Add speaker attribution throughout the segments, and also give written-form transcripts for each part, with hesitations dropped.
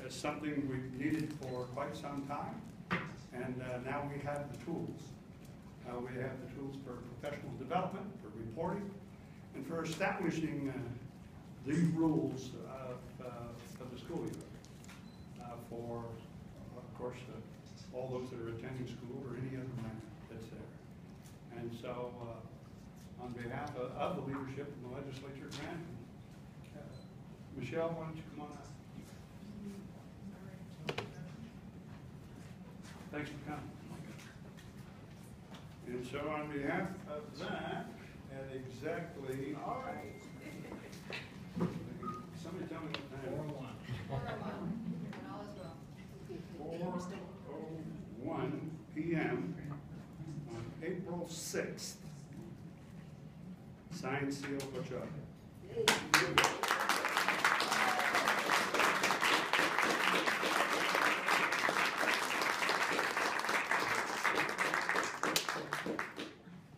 Speaker 1: It's something we've needed for quite some time, and now we have the tools. We have the tools for professional development, for reporting, and for establishing the rules of the school year for, of course, all those that are attending school or any other minor that's there. And so, on behalf of the leadership in the legislature, Grant, Michelle, why don't you come on up? Thanks for coming. And so on behalf of that, at exactly, all right. Somebody tell me what time. 4:01 p.m. on April 6th. Signed, sealed, what's up?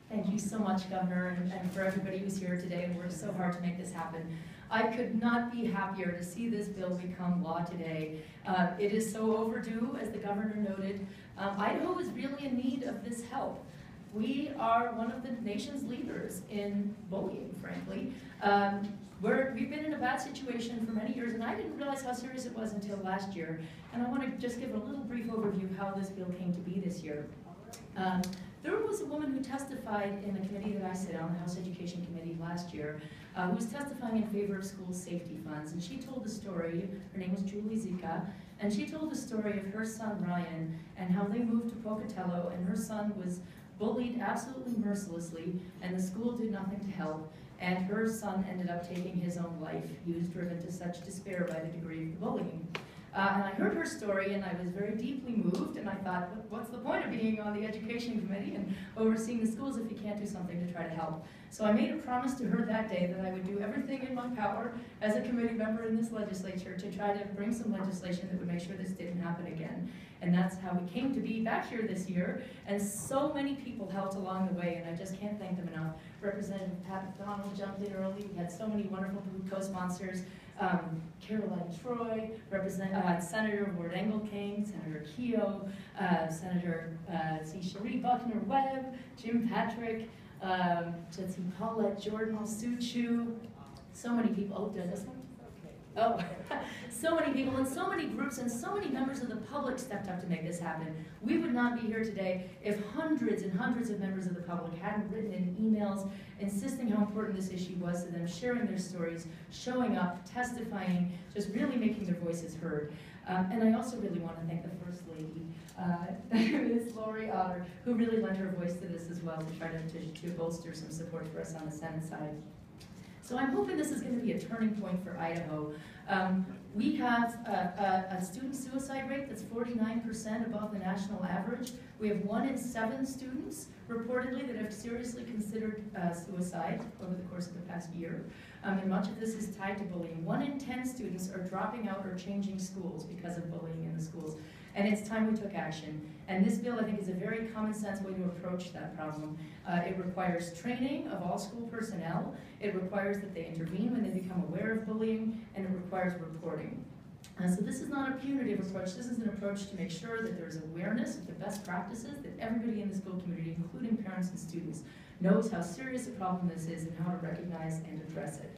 Speaker 2: Thank you so much, Governor, and for everybody who's here today and worked so hard to make this happen. I could not be happier to see this bill become law today. It is so overdue, as the Governor noted. Idaho is really in need of this help. We are one of the nation's leaders in bullying, frankly. We've been in a bad situation for many years, and I didn't realize how serious it was until last year. And I want to just give a little brief overview of how this bill came to be this year. There was a woman who testified in the committee that I sit on, the House Education Committee, last year, who was testifying in favor of school safety funds. And she told the story, her name was Julie Zika, and she told the story of her son Ryan and how they moved to Pocatello, and her son was bullied absolutely mercilessly, and the school did nothing to help. And her son ended up taking his own life. He was driven to such despair by the degree of the bullying. And I heard her story, and I was very deeply moved, and I thought, what's the point of being on the Education Committee and overseeing the schools if you can't do something to try to help? So I made a promise to her that day that I would do everything in my power as a committee member in this legislature to try to bring some legislation that would make sure this didn't happen again. And that's how we came to be back here this year, and so many people helped along the way, and I just can't thank them enough. Representative Pat McDonald jumped in early. We had so many wonderful co-sponsors. Caroline Troy, Senator Ward Engelking, Senator Keogh, Senator Cherie Buckner-Webb, Jim Patrick, Jesse Paulette, Jordan, Sue Chu, so many people. Oh, did this one? Oh, so many people and so many groups and so many members of the public stepped up to make this happen. We would not be here today if hundreds and hundreds of members of the public hadn't written in emails insisting how important this issue was to them, sharing their stories, showing up, testifying, just really making their voices heard. And I also really want to thank the First Lady, Ms. Otter, who really lent her voice to this as well to try to bolster some support for us on the Senate side. So I'm hoping this is going to be a turning point for Idaho. We have a student suicide rate that's 49% above the national average. We have 1 in 7 students reportedly that have seriously considered suicide over the course of the past year. And much of this is tied to bullying. 1 in 10 students are dropping out or changing schools because of bullying in the schools. And it's time we took action. And this bill, I think, is a very common sense way to approach that problem. It requires training of all school personnel. It requires that they intervene when they become aware of bullying, and it requires reporting. So this is not a punitive approach. This is an approach to make sure that there's awareness of the best practices, that everybody in the school community, including parents and students, knows how serious a problem this is and how to recognize and address it.